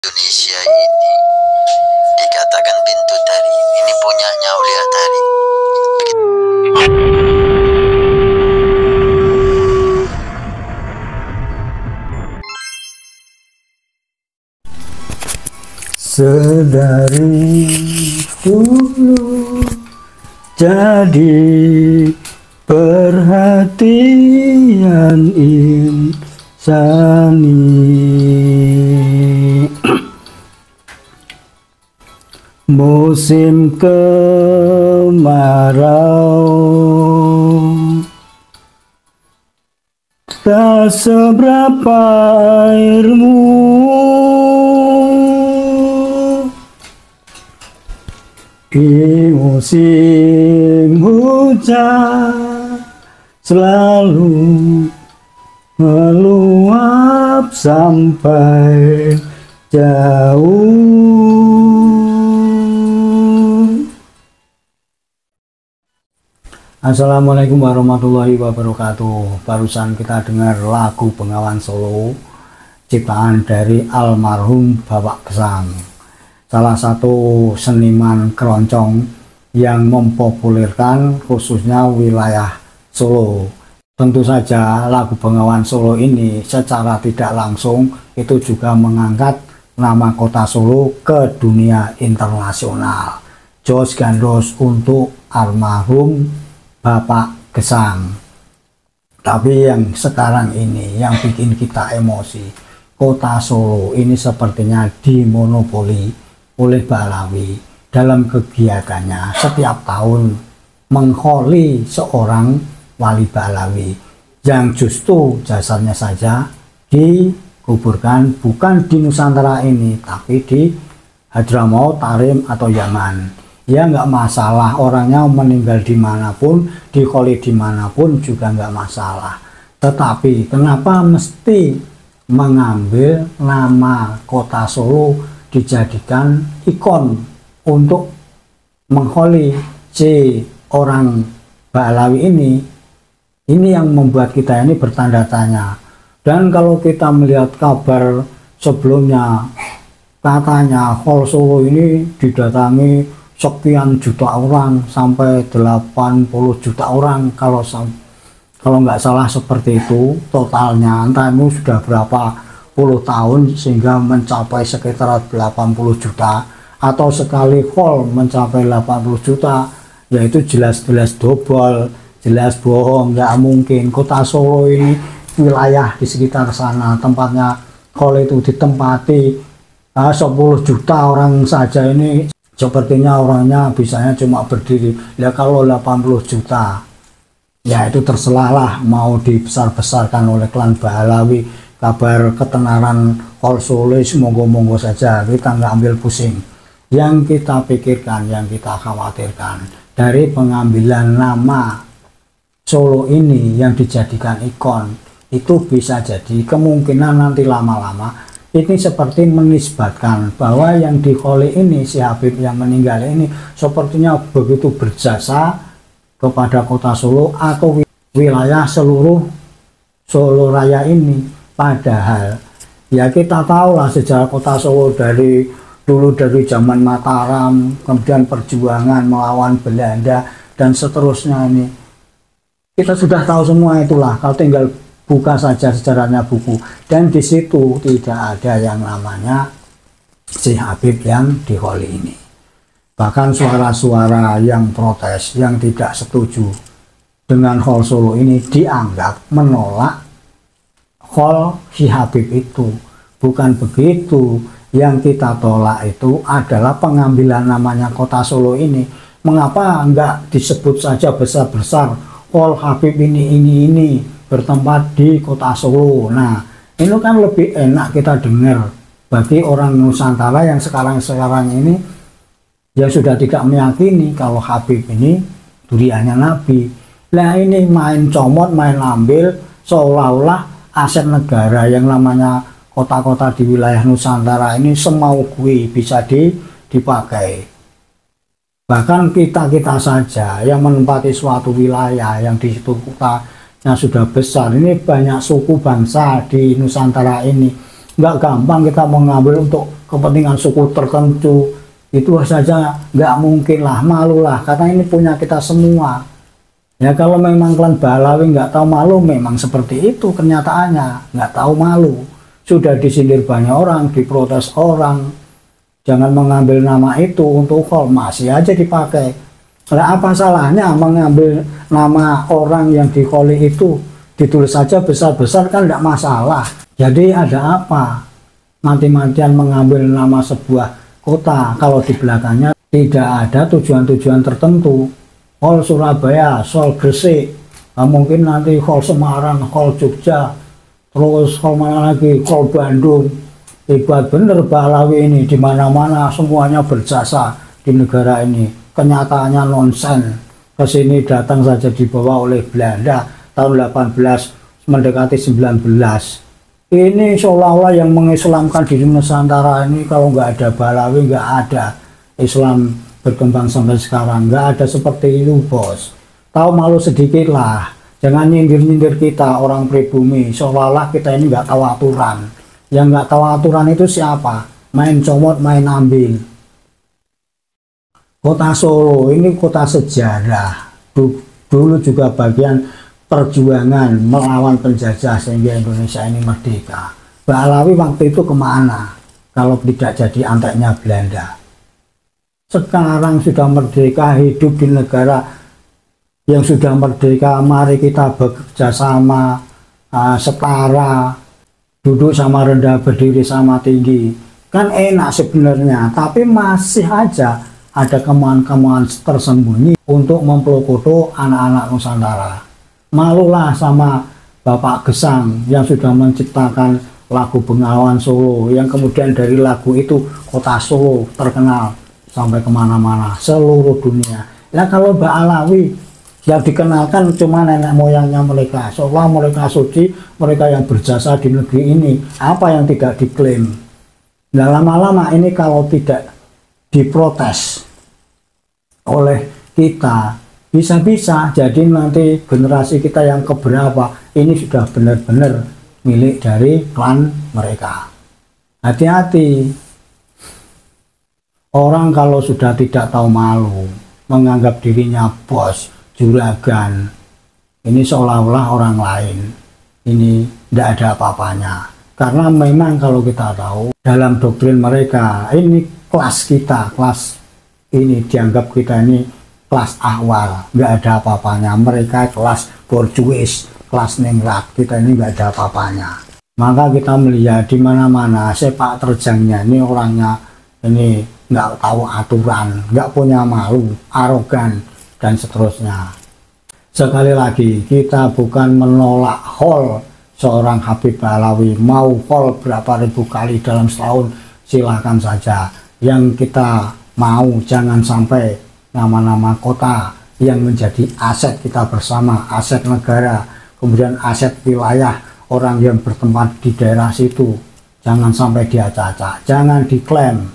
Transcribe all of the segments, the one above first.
Indonesia ini dikatakan Bintutari, ini punyanya Aulia Tari. Sedari dulu jadi perhatian insani, musim kemarau tak seberapa airmu, di musim hujan selalu meluap sampai jauh. Assalamualaikum warahmatullahi wabarakatuh. Barusan kita dengar lagu Bengawan Solo, ciptaan dari almarhum Bapak Gesang, salah satu seniman keroncong yang mempopulerkan khususnya wilayah Solo. Tentu saja lagu Bengawan Solo ini secara tidak langsung itu juga mengangkat nama kota Solo ke dunia internasional. Jos gandos untuk almarhum Bapak Gesang. Tapi yang sekarang ini yang bikin kita emosi, kota Solo ini sepertinya dimonopoli oleh Balawi dalam kegiatannya setiap tahun mengholi seorang wali Balawi yang justru jasadnya saja dikuburkan bukan di Nusantara ini tapi di Hadramaut, Tarim atau Yaman. Ya nggak masalah, orangnya meninggal dimanapun, dikholi dimanapun juga nggak masalah. Tetapi kenapa mesti mengambil nama kota Solo dijadikan ikon untuk mengholi si orang Balawi ini yang membuat kita ini bertanda tanya. Dan kalau kita melihat kabar sebelumnya, katanya Hall Solo ini didatangi sekian juta orang sampai 80 juta orang kalau nggak salah seperti itu totalnya. Entah itu sudah berapa puluh tahun sehingga mencapai sekitar 80 juta, atau sekali hall mencapai 80 juta, yaitu jelas-jelas dobol, jelas bohong. Nggak mungkin kota Solo ini, wilayah di sekitar sana tempatnya hall itu ditempati 10 juta orang saja, ini sepertinya orangnya bisanya cuma berdiri. Ya kalau 80 juta ya itu terserahlah mau dibesar-besarkan oleh klan Balawi. Kabar ketenaran Hall Solo monggo-monggo saja, kita nggak ambil pusing. Yang kita pikirkan, yang kita khawatirkan dari pengambilan nama Solo ini yang dijadikan ikon, itu bisa jadi kemungkinan nanti lama-lama ini seperti menisbatkan bahwa yang dikholi ini, si Habib yang meninggal ini, sepertinya begitu berjasa kepada kota Solo atau wilayah seluruh Solo Raya ini. Padahal ya kita tahulah sejarah kota Solo dari dulu, dari zaman Mataram, kemudian perjuangan melawan Belanda dan seterusnya ini. Kita sudah tahu semua itulah, kalau tinggal buka saja sejarahnya buku, dan di situ tidak ada yang namanya si Habib yang dikholi ini. Bahkan suara-suara yang protes, yang tidak setuju dengan Hall Solo ini dianggap menolak Hall si Habib itu. Bukan begitu, yang kita tolak itu adalah pengambilan namanya kota Solo ini. Mengapa enggak disebut saja besar-besar Hall Habib ini bertempat di kota Solo? Nah, ini kan lebih enak kita dengar bagi orang Nusantara yang sekarang ini ya sudah tidak meyakini kalau Habib ini duriannya Nabi. Nah ini main comot, main ambil seolah-olah aset negara yang namanya kota-kota di wilayah Nusantara ini semau gue bisa dipakai. Bahkan kita saja yang menempati suatu wilayah yang di situ kota yang sudah besar, ini banyak suku bangsa di Nusantara ini, nggak gampang kita mengambil untuk kepentingan suku tertentu. Itu saja nggak mungkin lah, malu lah, karena ini punya kita semua. Ya kalau memang klan Balawi nggak tahu malu, memang seperti itu kenyataannya, nggak tahu malu. Sudah disindir banyak orang, diprotes orang, jangan mengambil nama itu untuk khol, masih aja dipakai. Nah, apa salahnya mengambil nama orang yang dikholi itu, ditulis saja besar-besar kan tidak masalah. Jadi ada apa mati-matian mengambil nama sebuah kota kalau di belakangnya tidak ada tujuan-tujuan tertentu. Hall Surabaya, Hall Gresik, mungkin nanti Hall Semarang, Hall Jogja, terus Hall mana lagi, Hall Bandung. Hebat bener Balawi ini, di mana-mana semuanya berjasa di negara ini. Kenyataannya nonsen. Kesini datang saja dibawa oleh Belanda tahun 18 mendekati 19. Ini seolah-olah yang mengislamkan di Nusantara ini, kalau nggak ada Balawi nggak ada Islam berkembang sampai sekarang, nggak ada seperti itu bos. Tahu malu sedikit lah, jangan nyindir-nyindir kita orang pribumi, seolah-olah kita ini nggak tahu aturan. Yang nggak tahu aturan itu siapa? Main comot, main ambil. Kota Solo ini kota sejarah, dulu juga bagian perjuangan melawan penjajah sehingga Indonesia ini merdeka. Balawi waktu itu kemana kalau tidak jadi anteknya Belanda? Sekarang sudah merdeka, hidup di negara yang sudah merdeka, mari kita bekerja sama, setara, duduk sama rendah, berdiri sama tinggi. Kan enak sebenarnya, tapi masih aja ada kemauan-kemauan tersembunyi untuk mempelopori anak-anak Nusantara. Malulah sama Bapak Gesang yang sudah menciptakan lagu Bengawan Solo, yang kemudian dari lagu itu kota Solo terkenal sampai kemana-mana seluruh dunia. Nah kalau Balawi yang dikenalkan cuma nenek moyangnya mereka, seolah mereka suci, mereka yang berjasa di negeri ini, apa yang tidak diklaim. Nah lama-lama ini kalau tidak diprotes oleh kita, bisa-bisa jadi nanti generasi kita yang keberapa ini sudah benar-benar milik dari klan mereka. Hati-hati. Orang kalau sudah tidak tahu malu, menganggap dirinya bos, juragan, ini seolah-olah orang lain. Ini tidak ada apa-apanya. Karena memang kalau kita tahu, dalam doktrin mereka, ini kelas kita, kelas ini dianggap kita ini kelas awal, nggak ada apa-apanya. Mereka kelas borjuis, kelas ningrat, kita ini nggak ada apa-apanya. Maka kita melihat di mana-mana sepak terjangnya ini orangnya ini nggak tahu aturan, nggak punya malu, arogan dan seterusnya. Sekali lagi kita bukan menolak haul seorang Habib Balawi, mau haul berapa ribu kali dalam setahun silakan saja. Yang kita mau jangan sampai nama-nama kota yang menjadi aset kita bersama, aset negara, kemudian aset wilayah orang yang bertempat di daerah situ, jangan sampai diacak-acak, jangan diklaim.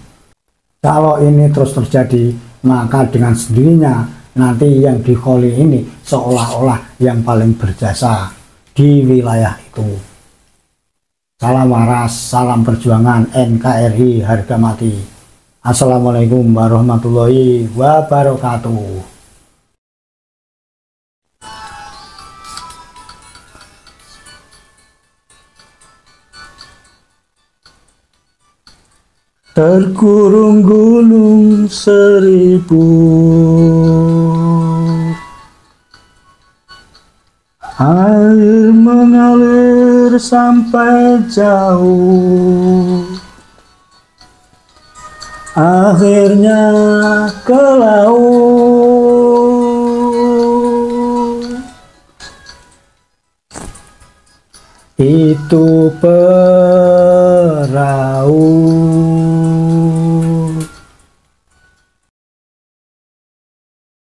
Kalau ini terus terjadi, maka dengan sendirinya nanti yang dikholi ini seolah-olah yang paling berjasa di wilayah itu. Salam waras, salam perjuangan, NKRI harga mati. Assalamualaikum warahmatullahi wabarakatuh. Terkurung gunung seribu, air mengalir sampai jauh, akhirnya ke laut. Itu perahu